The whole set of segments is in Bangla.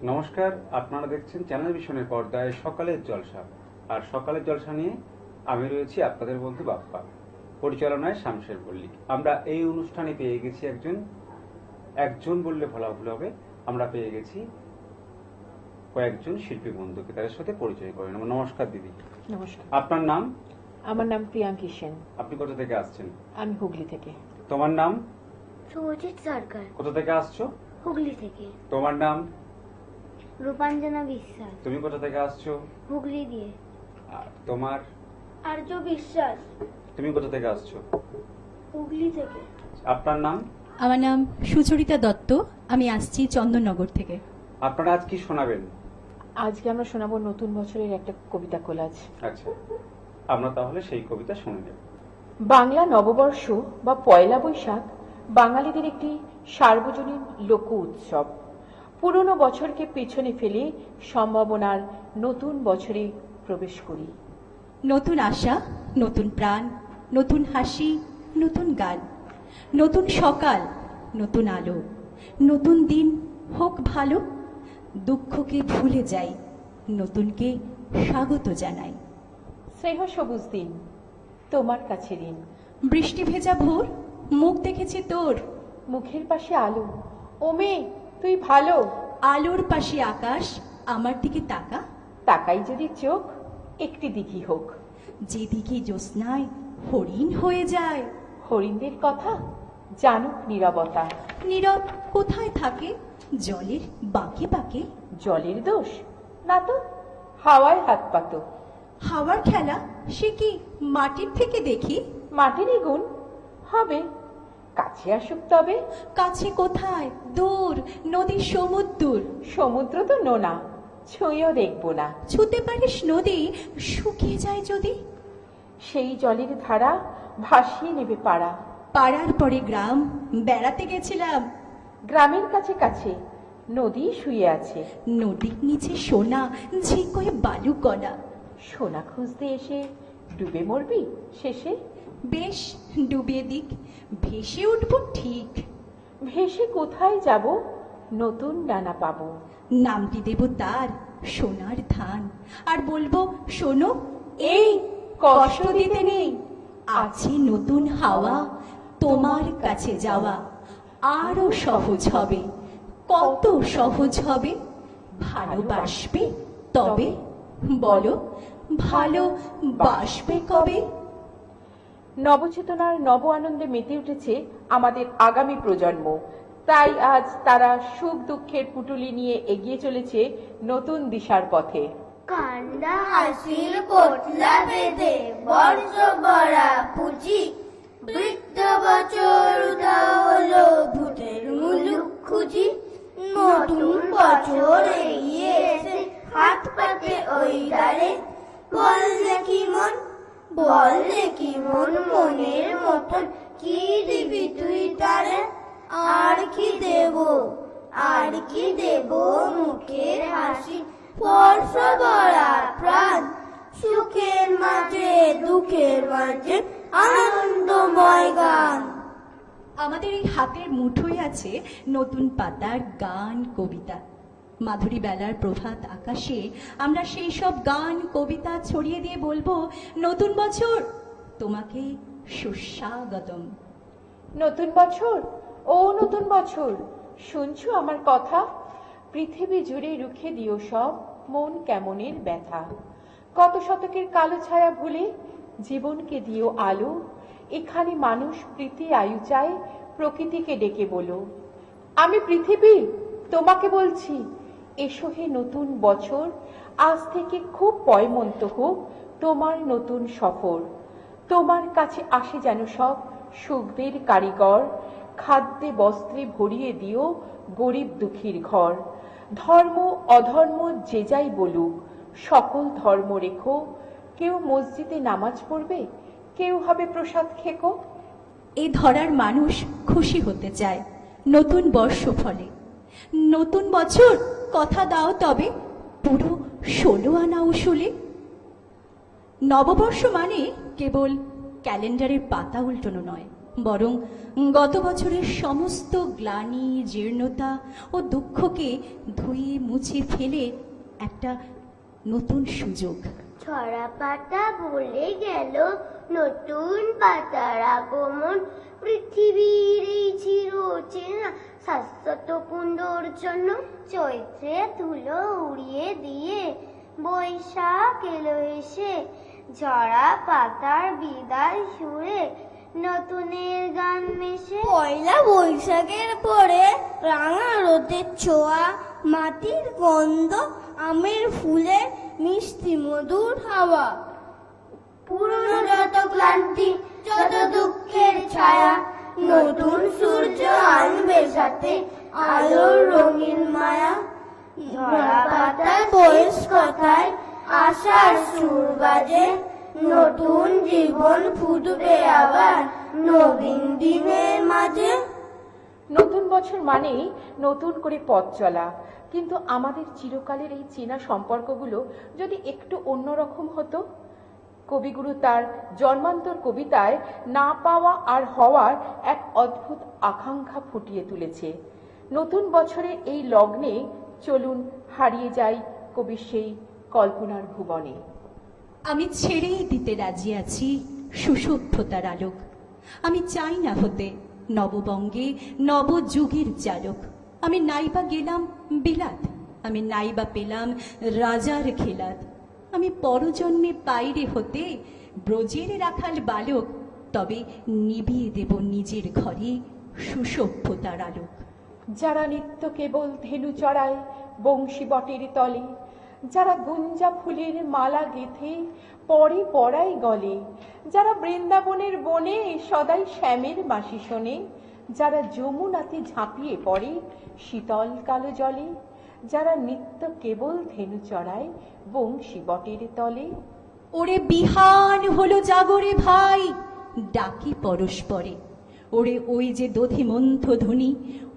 নমস্কার, আপনারা দেখছেন চ্যানেল ভিশনের পর্দায় সকালের জলসা। আর সকালের জলসা নিয়ে আমি রয়েছি আপনাদের বন্ধু বাপ্পা, পরিচালনায় শামশের পল্লী। আমরা এই অনুষ্ঠানে পেয়ে গেছি একজন বললে ভুল হবে, আমরা পেয়ে গেছি কয়েকজন শিল্পী বন্ধুকে, তাদের সাথে পরিচয় করে নেব। নমস্কার দিদি। নমস্কার। আপনার নাম? আমার নাম প্রিয়াঙ্কি সেন। আপনি কোথা থেকে আসছেন? আমি হুগলি থেকে। তোমার নাম? শুভজিৎ সরকার। কোথা থেকে আসছো? হুগলি থেকে। তোমার নাম? রূপাঞ্জনা বিশ্বাস। তুমি কোথা থেকে আসছো? হুগলি দিয়ে। আর তোমার? আর্য বিশ্বাস। তুমি কোথা থেকে আসছো? হুগলি থেকে। আপনার নাম? আমার নাম সুচরিতা দত্ত, আমি আসছি চন্দননগর থেকে। আপনারা আজ কি শোনাবেন? আজকে আমরা শোনাবো নতুন বছরের একটা কবিতা কোলাজ। আচ্ছা, আমরা তাহলে সেই কবিতা শুনে নেব। বাংলা নববর্ষ বা পয়লা বৈশাখ বাঙালিদের একটি সার্বজনীন লোক উৎসব। পুরনো বছরকে পেছনে ফেলে সম্ভাবনার নতুন বছরে প্রবেশ করি। নতুন আশা, নতুন প্রাণ, নতুন হাসি, নতুন গান, নতুন সকাল, নতুন আলো, নতুন দিন হোক ভালো। দুঃখকে ভুলে যাই, নতুনকে স্বাগত জানাই। স্নেহ সবুজ দিন, তোমার কাছে ঋণ। বৃষ্টি ভেজা ভোর, মুখ দেখেছি তোর। মুখের পাশে আলো, ও মেয়ে তুই ভালো। আলোর পাশে আকাশ, আমার দিকে তাকা। তাকাই যদি চোখ, একটি দিঘি হোক। যেদিকে জ্যোৎস্নায় হরিণ হয়ে যায়। হরিণদের কথা জানুক নীরবতা। নীরব কোথায় থাকে? জলের বাঁকে বাঁকে। জলের দোষ না তো, হাওয়ায় হাত পাতো। হাওয়ার খেলা সে কি মাটির থেকে দেখি? মাটিরই গুণ হবে, কাছে আসুক তবে। কাছে কোথায়? দূর, নদীর সমুদ্র। সমুদ্র তো নোনা, ছুঁয়েও দেখবো না। ছুতে পারিস নদী, শুকিয়ে যায় যদি। সেই জলের ধারা ভাসিয়ে নেবে পাড়া। পাড়ার পরে গ্রাম, বেড়াতে গেছিলাম। গ্রামের কাছে কাছে নদী শুয়ে আছে। নদীর নিচে সোনা, ঝিকোয় বালুকণা। সোনা খুঁজতে এসে ডুবে মরবি শেষে। বেশ, ডুবিয়ে দিক, ভেসে উঠব ঠিক। ভেসে কোথায় যাব, নতুন ডানা পাবো। নামটি দেব তার সোনার ধান, আর বলবো শোনো, এই কষ্ট দিতে নেই। আছে নতুন হাওয়া, তোমার কাছে যাওয়া আরো সহজ হবে। কত সহজ হবে। ভালোবাসবে তবে, বলো ভালোবাসবে কবে? নবচেতনার নব আনন্দে মেতে উঠেছে আমাদের আগামী প্রজন্ম। তাই আজ তারা সুখ দুঃখের পুটুলি নিয়ে এগিয়ে চলেছে নতুন দিশার পথে। কান্ডা হাসির পোটলা বেঁধে বর্ষ ভরা পুঁজি, বৃদ্ধ বছর উদা হলো ভূতের মুলুক খুঁজি। নতুন বছর এগিয়ে এসে হাত পাতে ওই ডালে, বললে কি মন মনের মতন কি দিবি তুই তারে। আর কি দেব মুখের হাসি, স্পর্শ ভরা প্রাণ, সুখের মাঝে দুঃখের মাঝে আনন্দময় গান। আমাদের এই হাতের মুঠোয় আছে নতুন পাতার গান, কবিতা। মাধুরী বেলার প্রভাত আকাশে আমরা সেই সব গান কবিতা ছড়িয়ে দিয়ে বলবো, নতুন বছর তোমাকে সুস্বাগতম। নতুন বছর, ও নতুন বছর, শুনছো আমার কথা? পৃথিবী জুড়ে রুখে দিও সব মন কেমনের ব্যথা। কত শতকের কালো ছায়া ভুলে জীবনকে দিও আলো। এখানে মানুষ প্রীতি আয়ু চায়, প্রকৃতিকে ডেকে বলো। আমি পৃথিবী তোমাকে বলছি, এসো হে নতুন বছর। আজ থেকে খুব পয়মন্ত হোক তোমার নতুন সফর। তোমার কাছে আসে যেন সব সুখদের কারিগর। খাদ্যে বস্ত্রে ভরিয়ে দিও গরিব দুঃখীর ঘর। ধর্ম অধর্ম যে যাই বলুক, সকল ধর্ম রেখো। কেউ মসজিদে নামাজ পড়বে, কেউ হবে প্রসাদ খেকো। এই ধরার মানুষ খুশি হতে চায় নতুন বর্ষ ফলে। নতুন বছর কথা দাও তবে, পুরো 16 আনা উসুলে। নববর্ষ মানে কেবল ক্যালেন্ডারের পাতা উল্টোনো নয়, বরং গত বছরের সমস্ত গ্লানি, জীর্ণতা ও দুঃখকে ধুয়ে মুছে ফেলে একটা নতুন সুযোগ। ছড়া পাতা বলে গেল নতুন পাতার আগমন, পৃথিবীর এই চির চেনা শাশ্বত কুণ্ডর জন্য। চৈত্রে ধুলো উড়িয়ে দিয়ে বৈশাখ এলো এসে, ঝরা পাতার বিদায় সুরে নতুনের গান মেশে। পয়লা বৈশাখের পরে রাঙা রোদের ছোঁয়া, মাটির গন্ধ, আমের ফুলের মিষ্টি মধুর হাওয়া। পুরনো যত ক্লান্তি, যত দুঃখের ছায়া, নতুন সূর্য আনবে সাথে আলোর রঙিন মায়া। ঝরা পাতার বয়স কথায় আশার সুর বাজে, নতুন জীবন ফুটবে আবার নবীন দিনের মাঝে। নতুন বছর মানেই নতুন করে পথ চলা, কিন্তু আমাদের চিরকালের এই চেনা সম্পর্কগুলো যদি একটু অন্যরকম হতো। কবিগুরু তার জন্মান্তর কবিতায় না পাওয়া আর হওয়ার এক অদ্ভুত আকাঙ্ক্ষা ফুটিয়ে তুলেছে। নতুন বছরের এই লগ্নে চলুন হারিয়ে যাই কবির সেই কল্পনার ভুবনে। আমি ছেড়েই দিতে রাজি আছি সুসভ্যতার আলোক। আমি চাই না হতে নববঙ্গে নবযুগের চালক। আমি নাইবা গেলাম বিলাত, আমি নাইবা পেলাম রাজার খেলাত। আমি পরজন্মে পাইরে হতে ব্রজের রাখাল বালক, তবে নিবিয়ে দেব নিজের ঘরে সুসভ্যতার আলোক। যারা নিত্য কেবল ধেনু চড়ায় বংশী বটের তলে, যারা গুঞ্জা ফুলের মালা গেথে পরে পড়ায় গলে, যারা বৃন্দাবনের বনে সদাই শ্যামের বাঁশি শোনে, যারা যমুনাতে ঝাঁপিয়ে পড়ে শীতল কালো জলে, যারা নিত্য কেবল ধেনু চড়ায় বংশী বটের তলে। ওরে বিহান হলো জাগরে ভাই, ডাকি পরস্পরে। ওরে ওই যে দধিমন্থ ধ্বনি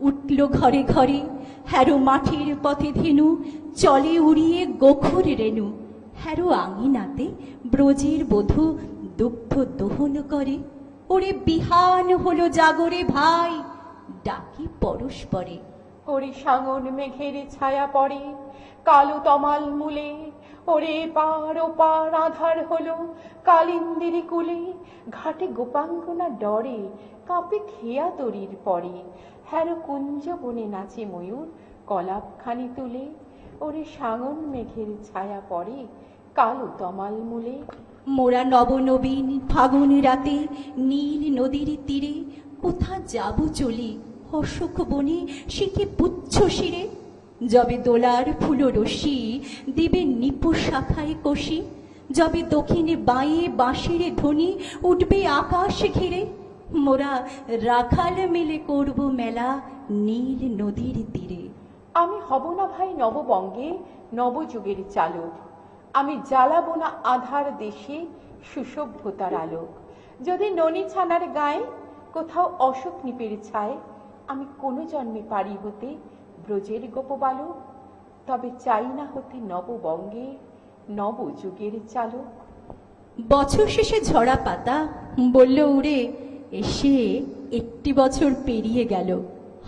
উঠল ঘরে ঘরে, হ্যারো মাঠের পথে ধেনু চলে উড়িয়ে গোখর রেণু। হ্যারো আঙিনাতে ব্রজের বধূ দুগ্ধ দোহন করে। ওরে বিহান হলো জাগরে ভাই, ডাকি পরস্পরে। ওরে সাঙন মেঘের ছায়া পড়ে কালো তমাল মূলে, ওরে পার ও পার আধার হলো কালিন্দির কুলে। ঘাটে গোপাঙ্গনা ডরে কাঁপে খেয়া তরির পরে, হ্যারো কুঞ্জ বনে নাচে ময়ূর কলাপ খানি তুলে। ওরে সাঙন মেঘের ছায়া পড়ে কালো তমাল মূলে। মোরা নবনবীন ফাগুন রাতে নীল নদীর তীরে, কোথা যাব চলি অশোক বনে সে কি পুচ্ছ শিরে। যবে দোলার ফুল রশি দিবে নিপু শাখায় কষি, যবে দক্ষিণে বাঁয়ে বাঁশির ধ্বনি উঠবে আকাশ ঘিরে। মোরা রাখাল মিলে করব মেলা নীল নদীর তীরে। আমি হব না ভাই নববঙ্গে নবযুগের চালক, আমি জ্বালাবো না আধার দেশে সুসভ্যতার আলোক। যদি ননী ছানার গায়ে কোথাও অশোক নিপের ছায়, আমি কোনো জন্মে পারি হতে ব্রজের গোপবালক, তবে চাই না হতে নববঙ্গে নবযুগের চালক। বছর শেষে ঝরা পাতা বলল উড়ে এসে, একটি বছর পেরিয়ে গেল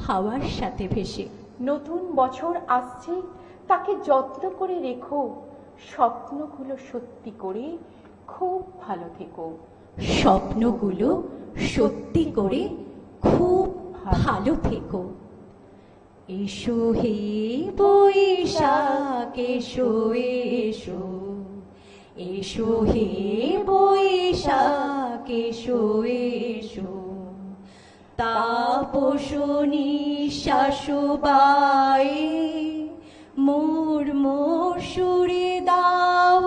হাওয়ার সাথে ভেসে। নতুন বছর আসছে, তাকে যত্ন করে রেখো, স্বপ্নগুলো সত্যি করে খুব ভালো থেকো। স্বপ্নগুলো সত্যি করে খুব ভালো থেকো। এসো হে বৈশাখ এসো এসো, এসো হে বৈশাখ এসো এসো। তাপস নিঃশ্বাস বায়ে মোর মোর সুরে দাও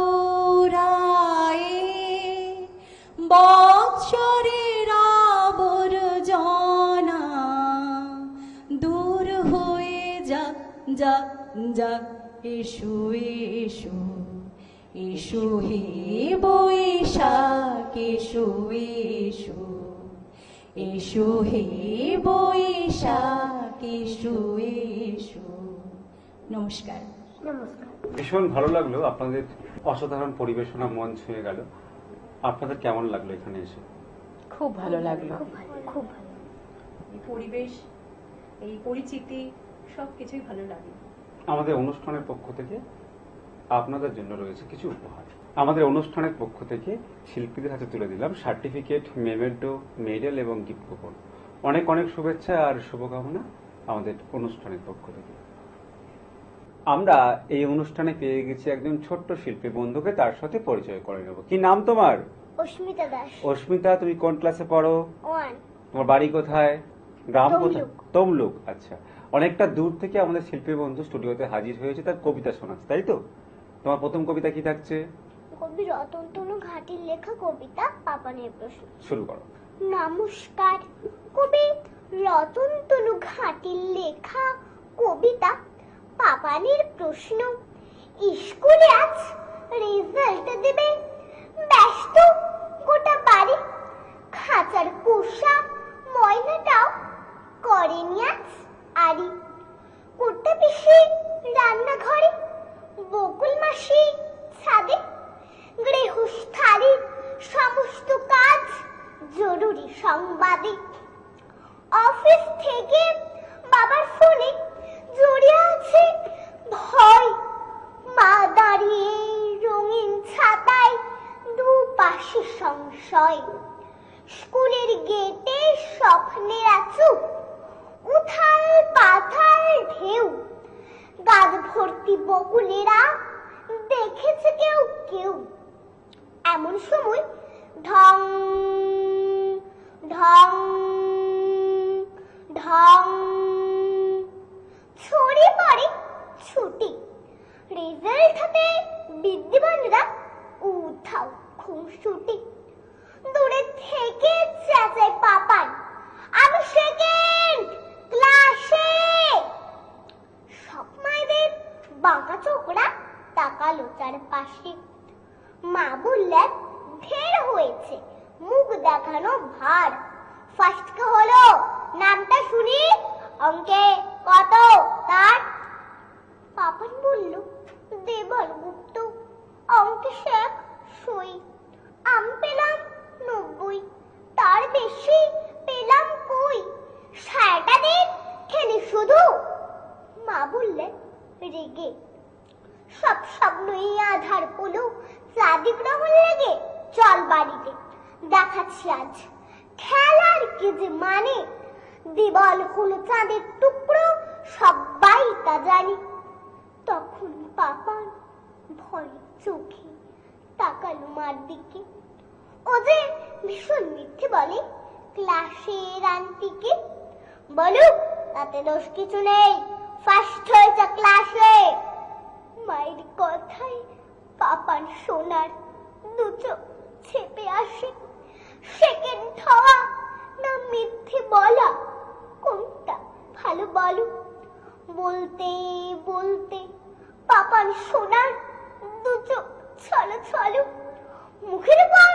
রায়ে। বৎসরের আবর্জনা দূর হয়ে যাক যাক যাক। এসো এসো, এসো হে বৈশাখ এসো এসো, এসো হে বৈশাখ এসো এসো। নমস্কার। নমস্কার। ভীষণ ভালো লাগলো, আপনাদের অসাধারণ পরিবেশনা মন ছুঁয়ে গেল। আপনাদের কেমন লাগলো এখানে এসে? খুব ভালো লাগলো। খুব ভালো। এই পরিবেশ, এই পরিচিতি সবকিছুই ভালো লাগে। আমাদের অনুষ্ঠানের পক্ষ থেকে আপনাদের জন্য রয়েছে কিছু উপহার। আমাদের অনুষ্ঠানের পক্ষ থেকে শিল্পীদের হাতে তুলে দিলাম সার্টিফিকেট, মেমেন্টো, মেডেল এবং গিফট কুপন। অনেক অনেক শুভেচ্ছা আর শুভকামনা আমাদের অনুষ্ঠানের পক্ষ থেকে। আমরা এই অনুষ্ঠানে পেয়ে গেছি একজন ছোট্ট শিল্পী বন্ধুকে, তার সাথে পরিচয় করে নেব। কি নাম তোমার? অস্মিতা দাস। অস্মিতা, তুমি কোন ক্লাসে পড়ো? 1 তোমার বাড়ি কোথায়? গ্রাম কোথায়? তমলুক। তমলুক। আচ্ছা, অনেকটা দূর থেকে আমাদের শিল্পী বন্ধু স্টুডিওতে হাজির হয়েছে, তার কবিতা শোনাচ্ছে, তাই তো? তোমার প্রথম কবিতা কি থাকছে? কবি রতনতনু ঘাটির লেখা কবিতা পাপানের প্রশ্ন। শুরু করো। নমস্কার। কবি রতনতনু ঘাটির লেখা কবিতা পাপানের প্রশ্ন। স্কুলে আজ রেজাল্ট দেবে, ব্যস্ত গোটা বাড়ি, খাঁচার কোষা ময়নাটাও করেনি আজ আরি। কুর্তা পিসি রান্নাঘরে, বকুল মাসি ছাদে, গৃহস্থালির সমস্ত কাজ জরুরি সংবাদে। অফিস থেকে বাবার ফোনে জড়িয়ে আছে ভয়, মা দাঁড়িয়ে রঙিন ছাতায়, দুপাশে সংশয়। স্কুলের গেটে স্বপ্নের চুপ, উথাল পাথাল ঢেউ, গাছ ভর্তি বকুলেরা দেখেছে কেউ কেউ। এমন সময় ঢং ঢং ঢং ছড়িয়ে পড়ে ছুটি। রেজাল্ট হাতে বিদ্যমানরা উঠাও খুনসুটি। দূরে থেকে চেঁচায় পাপান, আমি সেকেন্ড ক্লাসে। সব মায়েদের বাঁকা চোখরা তাকালো চারপাশে। মা বললেন ঢের হয়েছে, মুখ দেখানো ভার। ফার্স্ট কে হলো, নামটা শুনি, অঙ্কে কত তার? পাপান বলল দেবল গুপ্ত, অঙ্কে শেখ সই। আমি পেলাম 90, তার বেশি পেলাম কই? সারাটা দিন খেলি শুধু। মা বললেন রেগে, সব স্বপ্নই আধার পলো, চাঁদি গ্রহণ লেগে, চল বাড়িতে দেখাচ্ছি আজ খেলার কি যে মানে। দেওয়াল হলো চাঁদের টুকরো, সবাই তা জানি। তখন পাপান ভয় চোখে তাকালো মার দিকে। ও যে ভীষণ মিথ্যে বলে ক্লাসের আন্টিকে। বলুক তাতে দোষ কিছু নেই, ফার্স্ট হয়েছে ক্লাসে। মায়ের কথায় পাপান সোনার দু চোখ ছেপে আসে। সেকেন্ড হওয়া না মিথ্যে বলা, কোনটা ভালো বলো? বলতে বলতে পাপান সোনার দু চোখ ছলো ছলো। মুখের উপর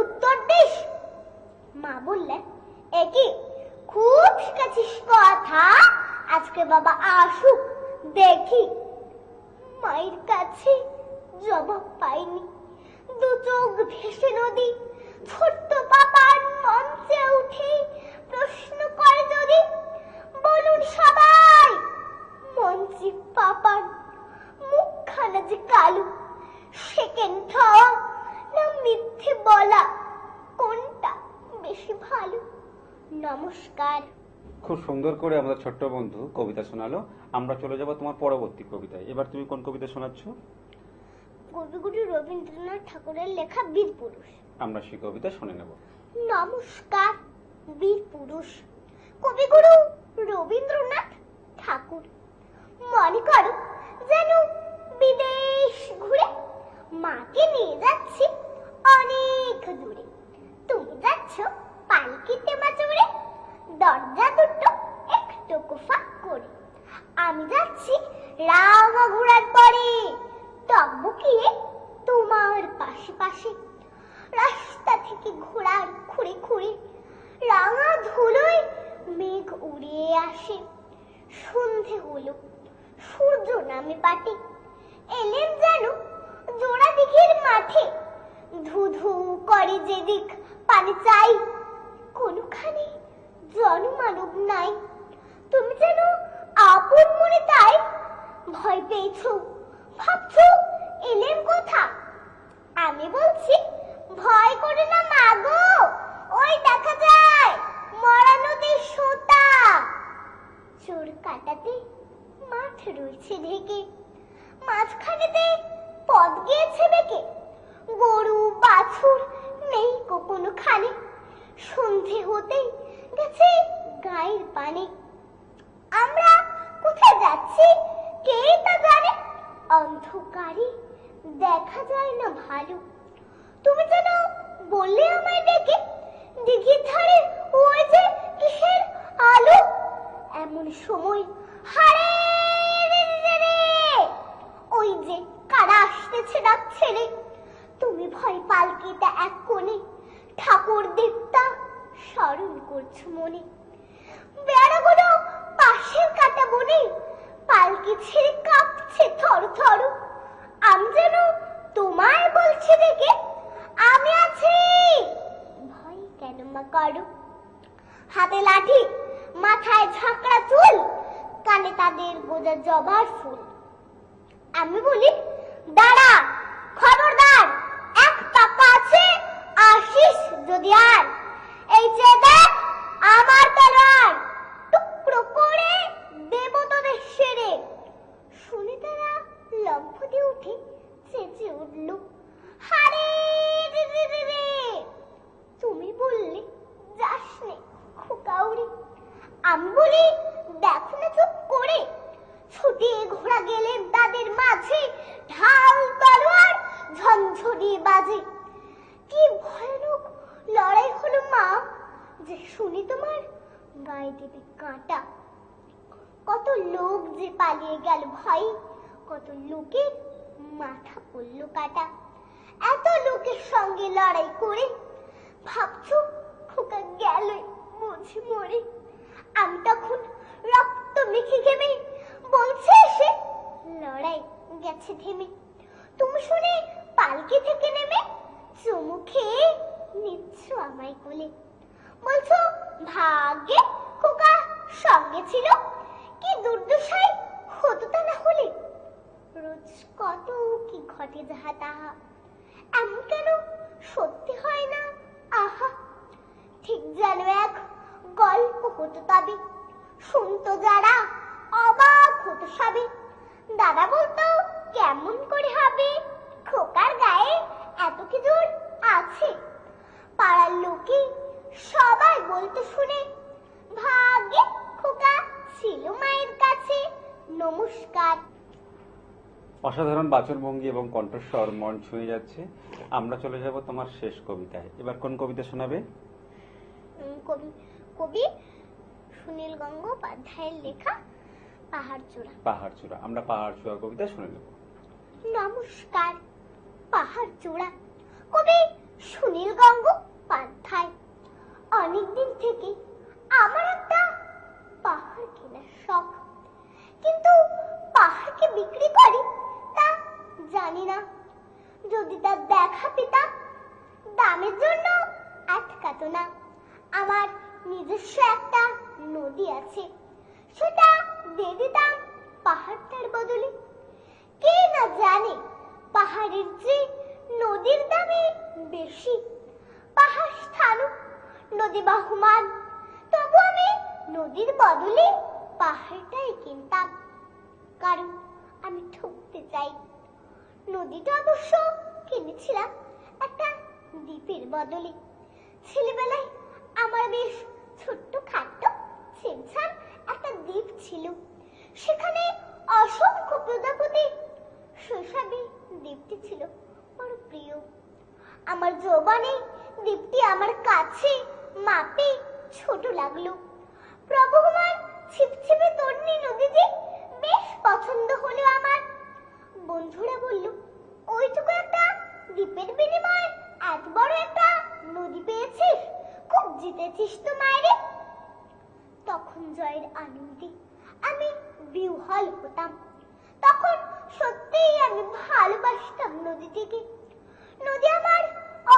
উত্তর দিস। মা বললেন একই, খুব শিখেছিস কথা, আজকে বাবা আসুক দেখি। মায়ের কাছে জবাব পাইনি, দু চোখ ভেসে নদী। ছোট্ট পাপান মঞ্চে উঠে প্রশ্ন করে যদি, বলুন সবাই। মঞ্চে পাপান মুখখানা যে কালো। সেকেন্ড হওয়া না মিথ্যে বলা, কোনটা বেশি ভালো? নমস্কার। খুব সুন্দর করে আমাদের ছোট্ট বন্ধু কবিতা শোনালো। আমরা চলে যাব তোমার পরবর্তী কবিতায়। এবার তুমি কোন কবিতা শোনাচ্ছ? কবিগুরু রবীন্দ্রনাথ ঠাকুরের লেখা বীর পুরুষ। আমরা সেই কবিতা শুনে নেব। নমস্কার। বীর পুরুষ। কবিগুরু রবীন্দ্রনাথ ঠাকুর। মনে করো যেন বিদেশ ঘুরে মাকে নিয়ে যাচ্ছি অনেক দূরে। তুমি যাচ্ছ পালকিতে বাজুড়ে, দরজা দুটো একটু ফাঁক করে। আমি যাচ্ছি রাঙা ঘোড়ার পরে, টকবকিয়ে তোমার পাশে পাশে। রাস্তা থেকে ঘোড়ার খুঁড়ে খুঁড়ে রাঙা ধুলোয় মেঘ উড়িয়ে আসে। সন্ধে হলো, সূর্য নামে পাটে। এলেন যেন জোড়া দিঘির মাঠে। ধু ধু করে যেদিক পানি চাই, কোনখানে জনমানব নাই, তুমি যেন আপন মনে তাই ভয় পেয়েছো, ভাবছো এলেম কথা। আমি বলছি ভয় করে না মাগো, ওই দেখা যায় মরা নদীর সোতা। চোর কাটাতে মাঠ রয়েছে ঢেকে, মাঝখানেতে পথ গিয়েছে বেঁকে। গরু বাছুর নেই কোনোখানে, সন্ধে হতেই গেছে গায়ের পানে। আমরা কোথায় যাচ্ছি কে তা জানে, অন্ধকারে দেখা যায় না ভালো। তুমি যেন বললে আমায় ডেকে, দিঘির ধারে ওই যে কিসের আলো। এমন সময় হারে রে রে রে, ওই যে কারা আসতেছে ডাক ছেড়ে। তুমি ভয় পালকিতে এক কোণে ঠাকুর দেবতা স্মরণ করছো মনে। বেড়াগুলো পাশের কাটা বনে পালকি ছেড়ে কাঁপছে থর থর। আমি যেন তোমায় বলছি দেখে, আমি আছি, ভয় কেন মা করো। হাতে লাঠি, মাথায় ঝাঁকড়া চুল, কানে তাদের গোজা জবার ফুল। আমি বলি দাঁড়া, খবরদার, এক টাকা আছে, আসিস যদি আর। এই যে দেখ আমার তলোয়ার, টুকরো করে দেব তোদের সেরে। শুনে তারা লম্ফ দিয়ে উঠে চেঁচে উঠল, হারে রে রে রে রে। তুমি বললে যাস নে খোকাউরি। আমি বলি দেখো না চুপ করে, ছুটিয়ে ঘোড়া গেলেন তাদের মাঝে, ঢাল তলোয়ার ঝনঝনিয়ে বাজে। কি ভয়ানক লড়াই হলো মা, যে শুনি তোমার গায়ে দেবে কাঁটা। কত লোক যে পালিয়ে গেল ভাই, কত লোকের মাথা পড়লো কাটা। এত লোকের সঙ্গে লড়াই করে ভাবছো খোকা গেল বুঝি মরে। আমি তখন রক্ত মেখে ঘেমে বলছে এসে, লড়াই গেছে থেমে। তুমি শুনে পালকি থেকে নেমে চুমু খেয়ে নিচ্ছ আমায় কোলে, বলছো ভাগ্যে খোকা সঙ্গে ছিল, কি দুর্দশাই হতো তা না হলে। রোজ কত কি ঘটে যাহা তাহা, এমন কেন সত্যি হয় না আহা। ঠিক যেন এক গল্প হতো তবে, শুনতো যারা অবাক হতো সবে। দাদা বলতো কেমন করে হবে, খোকার গায়ে এত কি জোর আছে। পাড়ার লোকে সবাই বলতো শুনে, ভাগ্যে খোকা ছিল মায়ের কাছে, নমস্কার। অসাধারণ বাচনভঙ্গি এবং কণ্ঠস্বর মন ছুঁয়ে যাচ্ছে। আমরা চলে যাব তোমার শেষ কবিতায়। এবার কোন কবিতা শোনাবে? কবি সুনীল গঙ্গোপাধ্যায়ের লেখা পাহাড়চূড়া। পাহাড়চূড়া। আমরা পাহাড়চূড়া কবিতা শুনে নেব। নমস্কার। পাহাড়চূড়া, কবি সুনীল গঙ্গোপাধ্যায়। অনেকদিন থেকে আমার একটা পাহাড় কেনার শখ, কিন্তু পাহাড়কে বিক্রি করি তা জানি না। যদি তার দেখা পেতাম দামের জন্য আটকাতো না। আমার নিজস্ব একটা নদী আছে, সেটা দিয়ে দিতাম পাহাড়টার বদলে। কে না জানে পাহাড়ের যে নদীর দামে বেশি। পাহাড় স্থান নদী বাহুমান, তবু আমি নদীর বদলে পাহাড়টাই কিনতাম, কারণ আমি ঠকতে চাই। নদীটা অবশ্য কিনেছিলাম একটা দ্বীপের বদলে। ছেলেবেলায় আমার বেশ ছোট্ট খাট্ট ছিমছাম একটা দ্বীপ ছিল, সেখানে অসংখ্য প্রজাপতি। শৈশবে দ্বীপটি ছিল বড় প্রিয়। আমার যৌবনে দ্বীপটি আমার কাছে মাপে ছোট লাগলো। প্রবহমান ছিপছিপে তন্নি নদীটি বেশ পছন্দ হলো আমার। বন্ধুরা বলল, ওইটুকু একটা দ্বীপের বিনিময়ে এত বড় একটা নদী পেয়েছিস, খুব জিতেছিস তো মায়েরে। তখন জয়ের আনন্দে আমি বিহ্বল হতাম। তখন সত্যিই আমি ভালোবাসতাম নদীটিকে। নদী আমার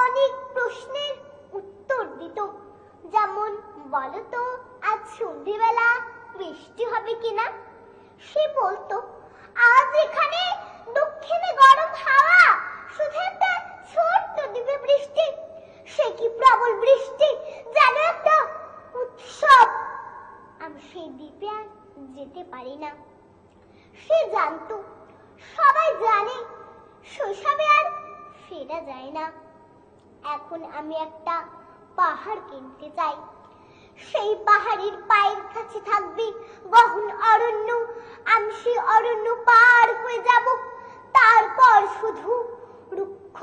অনেক প্রশ্নের উত্তর দিত, যা বলো তো আজ সন্ধ্যেবেলা বৃষ্টি হবে কিনা? সে বলতো, আজ এখানে দক্ষিণে গরম হাওয়া, শুধু একটা ছোট্ট দ্বীপে বৃষ্টি। সে কি প্রবল বৃষ্টি, যেন একটা উৎসব। আমি সেই দ্বীপে আর যেতে পারি না। সে জানতো, সবাই জানে, শৈশবে আর ফেরা যায় না। এখন আমি একটা পাহাড় কিনতে চাই। সেই পাহাড়ের পায়ের কাছে থাকবে গহন অরণ্য। আমি সেই অরণ্য পার হয়ে যাব। তারপর শুধু রুক্ষ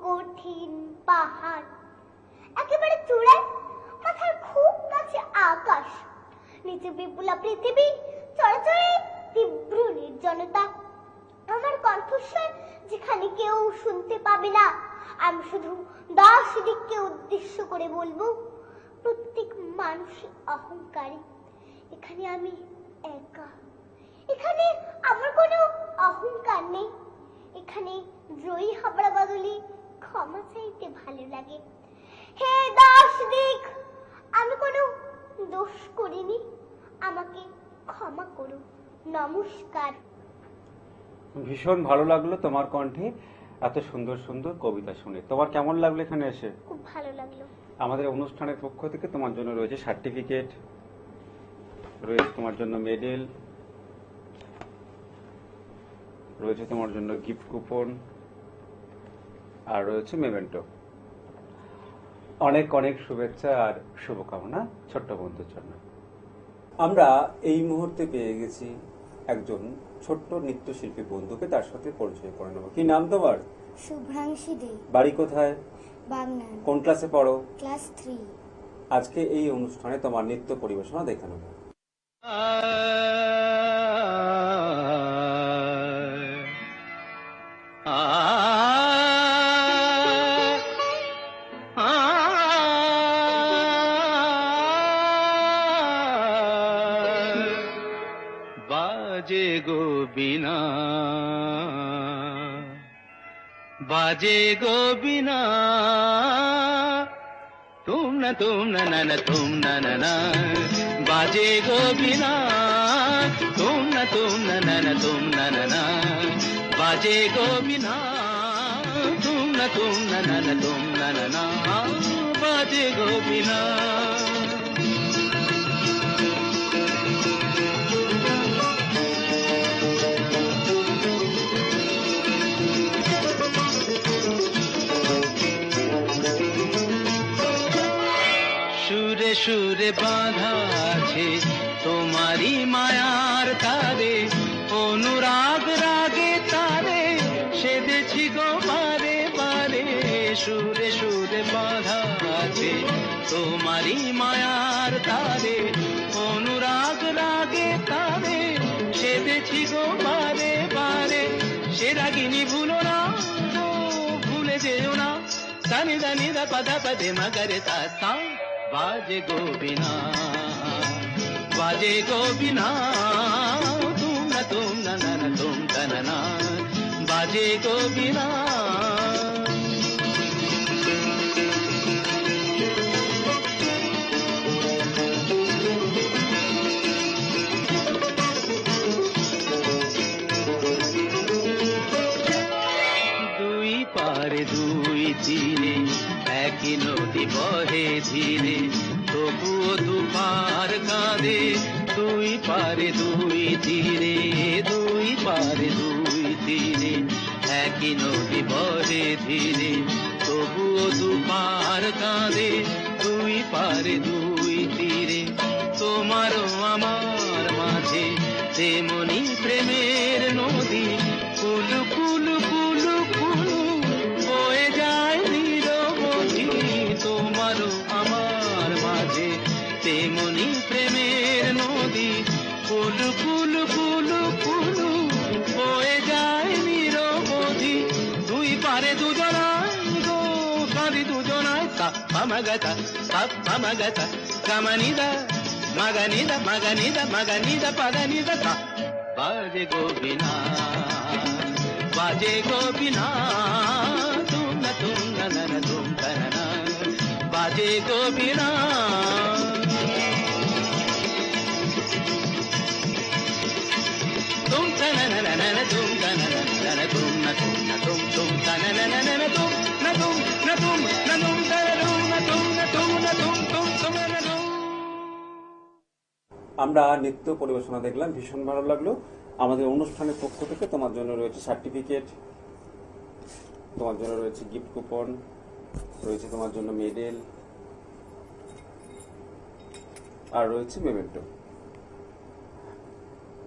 কঠিন পাহাড়, একেবারে চূড়ায় মাথার খুব কাছে আকাশ, নিচে বিপুলা পৃথিবী, চরাচরে তীব্র নির্জনতা। আমার কণ্ঠস্বর যেখানে কেউ শুনতে পাবে না। আমি শুধু 10 দিককে উদ্দেশ্য করে বলবো, প্রত্যেক মানুষই অহংকারী। এখানে আমি একা। এখানে আমার কোনো অহংকার নেই। এখানে জয়ী হবার বদলে ক্ষমা চাইতে ভালো লাগে। হে 10 দিক, আমি কোনো দোষ করিনি, আমাকে ক্ষমা করো। নমস্কার। ভীষণ ভালো লাগলো তোমার কণ্ঠে এত সুন্দর সুন্দর কবিতা শুনে। তোমার কেমন লাগলো এখানে এসে? খুব ভালো লাগলো। আমাদের অনুষ্ঠানের পক্ষ থেকে তোমার জন্য রয়েছে সার্টিফিকেট, রয়েছে তোমার জন্য মেডেল, রয়েছে তোমার জন্য গিফট কুপন, আর রয়েছে মেমেন্টো। অনেক অনেক শুভেচ্ছা আর শুভকামনা ছোট্ট বন্ধুর জন্য। আমরা এই মুহূর্তে পেয়ে গেছি একজন ছোট্ট নৃত্যশিল্পী বন্ধুকে, তার সাথে পরিচয় করে নেব। কি নাম তোমার? শুভ্রাংশী দে, বাড়ি কোথায়? বাগনান, কোন ক্লাসে পড়ো? ক্লাস 3। আজকে এই অনুষ্ঠানে তোমার নৃত্য পরিবেশনা দেখে নেব। बाजे गो बिना, बाजे गो बिना, तुम न तुम न बाजे गो बिना, तुम न तुम न बाजे गो बिना, तुम न बाजे गो बिना। সুরে সুরে বাঁধা আছে তোমারি মায়ার তারে, অনুরাগ রাগে তারে সেধেছি গো বারে বারে। সুরে সুরে বাঁধা আছে তোমারি মায়ার তারে, অনুরাগ রাগে তারে সেধেছি গো বারে বারে। সে রাগিনী ভুলো না, ভুলে যেও না, দানি দানি দা পদা পদে মগরে তা। बाजे गो बिना, बाजे गो बिना, तुम न तुम न बाजे गो बिना। দুই পারে দুই তীরে একই নদী বহে ধীরে, তবুও দুপার কাঁদে। দুই পারে দুই তীরে, দুই পারে দুই তীরে একই নদী বহে ধীরে, তবুও দুপার কাঁদে। দুই পারে দুই তীরে তোমারও আমার মাঝে তেমনি প্রেমের নদী, কুলু কুলু কুলু কুলু বয়ে যায় নিরবধি। তোমারও আমার মাঝে তেমনি প্রেমের নদী, কুলু কুলু কুলু কুলু বয়ে যায় নিরবধি। দুই পারে দুজনায় গো কাঁদি দুজনায়, সাপমগতা সাপমগতা কামানিদা মগনিদা মগনিদা মগনিদা পদনিদা সা। बाजे गो बिना, बाजे गो बिना, तुम न बाजे गो बिना। আমরা নৃত্য পরিবেশনা দেখলাম, ভীষণ ভালো লাগলো। আমাদের অনুষ্ঠানের পক্ষ থেকে তোমার জন্য রয়েছে সার্টিফিকেট, তোমার জন্য রয়েছে গিফট কুপন, রয়েছে তোমার জন্য মেডেল, আর রয়েছে মেমেন্টো।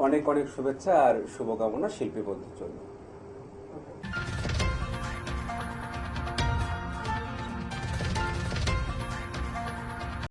অনেক অনেক শুভেচ্ছা আর শুভকামনা শিল্পী বন্ধুর জন্য।